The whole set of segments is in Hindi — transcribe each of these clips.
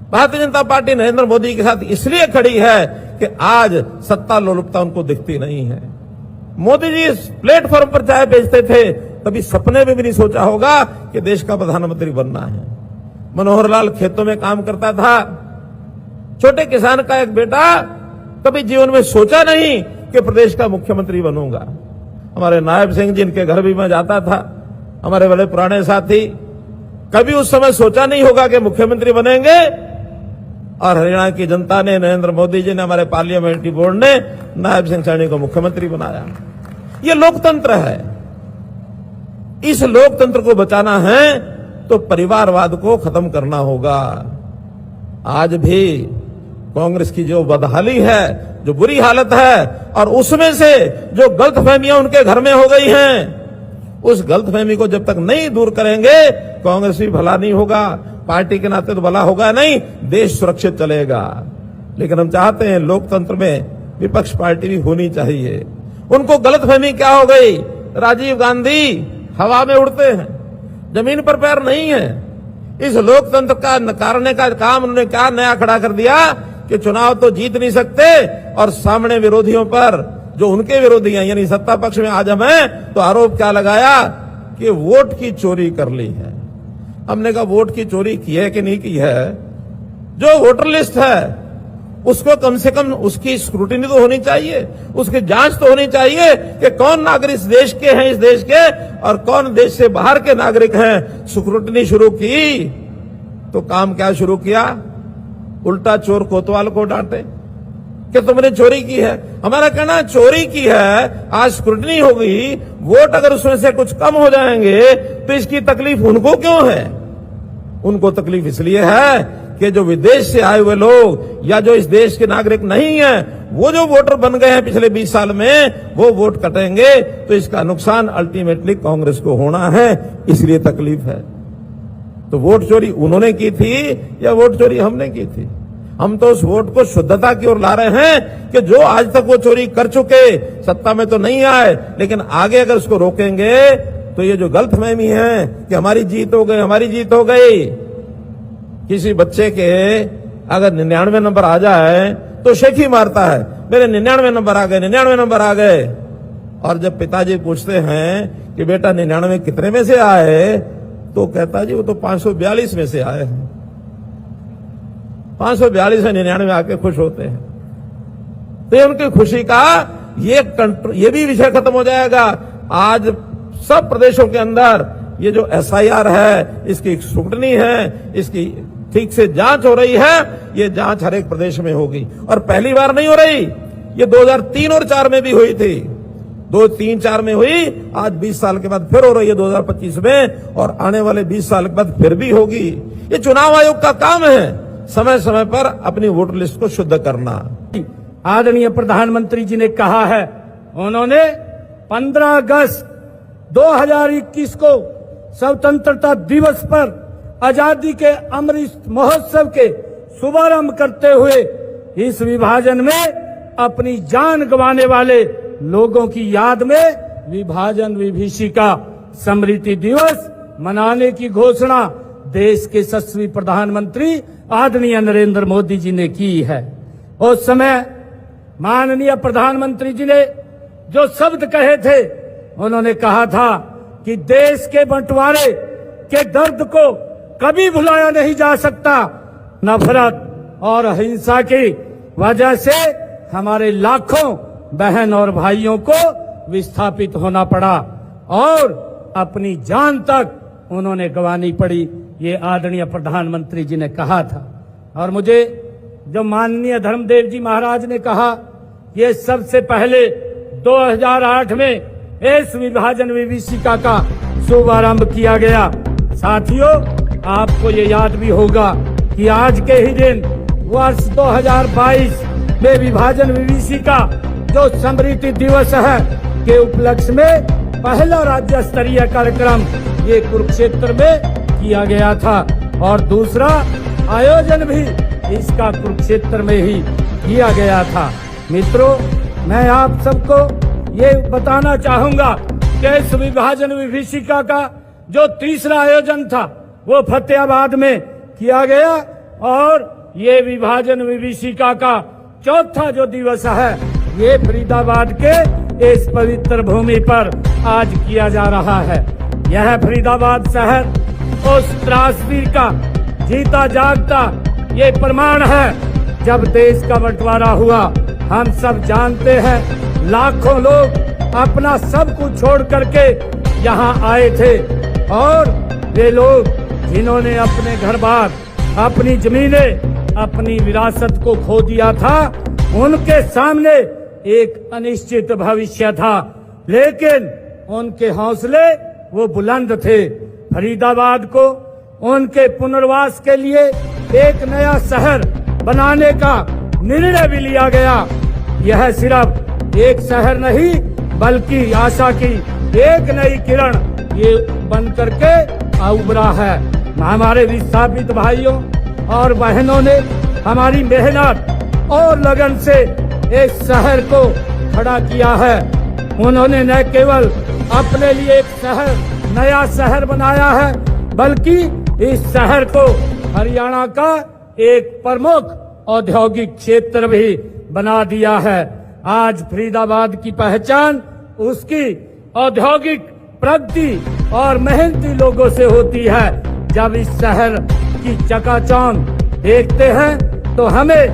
भारतीय जनता पार्टी नरेंद्र मोदी के साथ इसलिए खड़ी है कि आज सत्ता लोलुपता उनको दिखती नहीं है। मोदी जी इस प्लेटफॉर्म पर चाय बेचते थे, कभी सपने में भी नहीं सोचा होगा कि देश का प्रधानमंत्री बनना है। मनोहर लाल खेतों में काम करता था, छोटे किसान का एक बेटा, कभी जीवन में सोचा नहीं कि प्रदेश का मुख्यमंत्री बनूंगा। हमारे नायब सिंह जी, इनके घर भी मैं जाता था, हमारे बड़े पुराने साथी, कभी उस समय सोचा नहीं होगा कि मुख्यमंत्री बनेंगे। और हरियाणा की जनता ने, नरेंद्र मोदी जी ने, हमारे पार्लियामेंट्री बोर्ड ने नायब सिंह सैनी को मुख्यमंत्री बनाया। ये लोकतंत्र है। इस लोकतंत्र को बचाना है तो परिवारवाद को खत्म करना होगा। आज भी कांग्रेस की जो बदहाली है, जो बुरी हालत है, और उसमें से जो गलतफहमियां उनके घर में हो गई हैं, उस गलतफहमी को जब तक नहीं दूर करेंगे, कांग्रेस भी भला नहीं होगा, पार्टी के नाते तो भला होगा नहीं, देश सुरक्षित चलेगा। लेकिन हम चाहते हैं लोकतंत्र में विपक्ष पार्टी भी होनी चाहिए। उनको गलतफहमी क्या हो गई, राजीव गांधी हवा में उड़ते हैं, जमीन पर पैर नहीं है। इस लोकतंत्र का नकारने का काम उन्होंने क्या नया खड़ा कर दिया कि चुनाव तो जीत नहीं सकते, और सामने विरोधियों पर, जो उनके विरोधी हैं, यानी सत्ता पक्ष में आज हमें तो आरोप क्या लगाया कि वोट की चोरी कर ली है। हमने कहा वोट की चोरी की है कि नहीं की है, जो वोटर लिस्ट है उसको कम से कम उसकी स्क्रूटिनी तो होनी चाहिए, उसकी जांच तो होनी चाहिए कि कौन नागरिक इस देश के हैं, इस देश के, और कौन देश से बाहर के नागरिक हैं। स्क्रूटिनी शुरू की तो काम क्या शुरू किया, उल्टा चोर कोतवाल को डांटे कि तुमने चोरी की है। हमारा कहना चोरी की है, आज स्क्रूटिनी होगी, वोट अगर उसमें से कुछ कम हो जाएंगे तो इसकी तकलीफ उनको क्यों है? उनको तकलीफ इसलिए है कि जो विदेश से आए हुए लोग या जो इस देश के नागरिक नहीं हैं, वो जो वोटर बन गए हैं पिछले 20 साल में, वो वोट कटेंगे तो इसका नुकसान अल्टीमेटली कांग्रेस को होना है, इसलिए तकलीफ है। तो वोट चोरी उन्होंने की थी या वोट चोरी हमने की थी? हम तो उस वोट को शुद्धता की ओर ला रहे हैं कि जो आज तक वो चोरी कर चुके, सत्ता में तो नहीं आए, लेकिन आगे अगर उसको रोकेंगे तो ये जो गलतफहमी है कि हमारी जीत हो गई, हमारी जीत हो गई। किसी बच्चे के अगर 99 नंबर आ जाए तो शेखी मारता है, मेरे 99 नंबर आ गए, 99 नंबर आ गए। और जब पिताजी पूछते हैं कि बेटा 99 कितने में से आए, तो कहता जी वो तो 542 में से आए हैं। 542 में 99 आके खुश होते हैं। तो ये उनकी खुशी का ये भी विषय खत्म हो जाएगा। आज सब प्रदेशों के अंदर ये जो SIR है, इसकी स्क्रूटनी है, इसकी ठीक से जांच हो रही है। ये जांच हर एक प्रदेश में होगी, और पहली बार नहीं हो रही, ये 2003 और 4 में भी हुई थी, 2003-4 में हुई, आज 20 साल के बाद फिर हो रही है 2025 में, और आने वाले 20 साल के बाद फिर भी होगी। ये चुनाव आयोग का काम है समय समय पर अपनी वोटर लिस्ट को शुद्ध करना। आदरणीय प्रधानमंत्री जी ने कहा है, उन्होंने 15 अगस्त 2021 को स्वतंत्रता दिवस पर आजादी के अमृत महोत्सव के शुभारंभ करते हुए इस विभाजन में अपनी जान गंवाने वाले लोगों की याद में विभाजन विभीषिका स्मृति दिवस मनाने की घोषणा देश के यशस्वी प्रधानमंत्री आदरणीय नरेंद्र मोदी जी ने की है। उस समय माननीय प्रधानमंत्री जी ने जो शब्द कहे थे, उन्होंने कहा था कि देश के बंटवारे के दर्द को कभी भुलाया नहीं जा सकता। नफरत और हिंसा की वजह से हमारे लाखों बहन और भाइयों को विस्थापित होना पड़ा और अपनी जान तक उन्होंने गंवानी पड़ी, ये आदरणीय प्रधानमंत्री जी ने कहा था। और मुझे जो माननीय धर्मदेव जी महाराज ने कहा, ये सबसे पहले 2008 में इस विभाजन विभीषिका का शुभारंभ किया गया। साथियों, आपको ये याद भी होगा कि आज के ही दिन वर्ष 2022 में विभाजन विभीषिका जो स्मृति दिवस है के उपलक्ष्य में पहला राज्य स्तरीय कार्यक्रम ये कुरुक्षेत्र में किया गया था, और दूसरा आयोजन भी इसका कुरुक्षेत्र में ही किया गया था। मित्रों, मैं आप सबको ये बताना चाहूंगा कि इस विभाजन विभीषिका का जो तीसरा आयोजन था वो फतेहाबाद में किया गया, और ये विभाजन विभीषिका का चौथा जो दिवस है, ये फरीदाबाद के इस पवित्र भूमि पर आज किया जा रहा है। यह फरीदाबाद शहर उस त्रासदी का जीता जागता ये प्रमाण है। जब देश का बंटवारा हुआ, हम सब जानते हैं, लाखों लोग अपना सब कुछ छोड़ करके यहाँ आए थे और वे लोग जिन्होंने अपने घर बार, अपनी जमीनें, अपनी विरासत को खो दिया था, उनके सामने एक अनिश्चित भविष्य था, लेकिन उनके हौसले वो बुलंद थे। फरीदाबाद को उनके पुनर्वास के लिए एक नया शहर बनाने का निर्णय भी लिया गया। यह सिर्फ एक शहर नहीं, बल्कि आशा की एक नई किरण ये बन करके उभरा है। हमारे विस्थापित भाइयों और बहनों ने हमारी मेहनत और लगन से इस शहर को खड़ा किया है। उन्होंने न केवल अपने लिए एक शहर, नया शहर बनाया है, बल्कि इस शहर को हरियाणा का एक प्रमुख औद्योगिक क्षेत्र भी बना दिया है। आज फरीदाबाद की पहचान उसकी औद्योगिक प्रगति और मेहनती लोगों से होती है। जब इस शहर की चकाचौंध देखते हैं तो हमें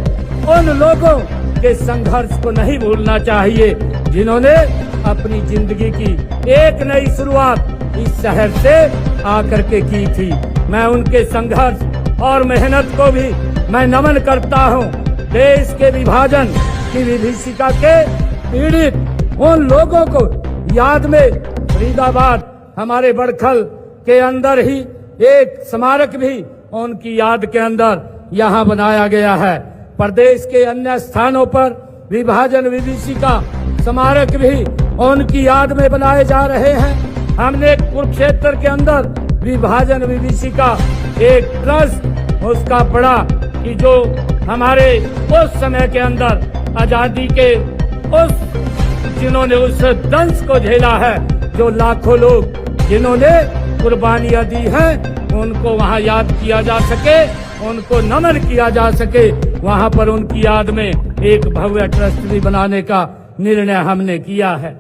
उन लोगों के संघर्ष को नहीं भूलना चाहिए, जिन्होंने अपनी जिंदगी की एक नई शुरुआत इस शहर से आकर के की थी। मैं उनके संघर्ष और मेहनत को भी मैं नमन करता हूं। देश के विभाजन की विभीषिका के पीड़ित उन लोगों को याद में फरीदाबाद हमारे बड़खल के अंदर ही एक स्मारक भी उनकी याद के अंदर यहाँ बनाया गया है। प्रदेश के अन्य स्थानों पर विभाजन विभीषिका स्मारक भी उनकी याद में बनाए जा रहे हैं। हमने कुरुक्षेत्र के अंदर विभाजन विभीषिका एक ट्रस्ट उसका बड़ा कि जो हमारे उस समय के अंदर आजादी के जिन्होंने उस दंश को झेला है, जो लाखों लोग जिन्होंने कुर्बानियां दी हैं, उनको वहां याद किया जा सके, उनको नमन किया जा सके। वहां पर उनकी याद में एक भव्य ट्रस्ट भी बनाने का निर्णय हमने किया है।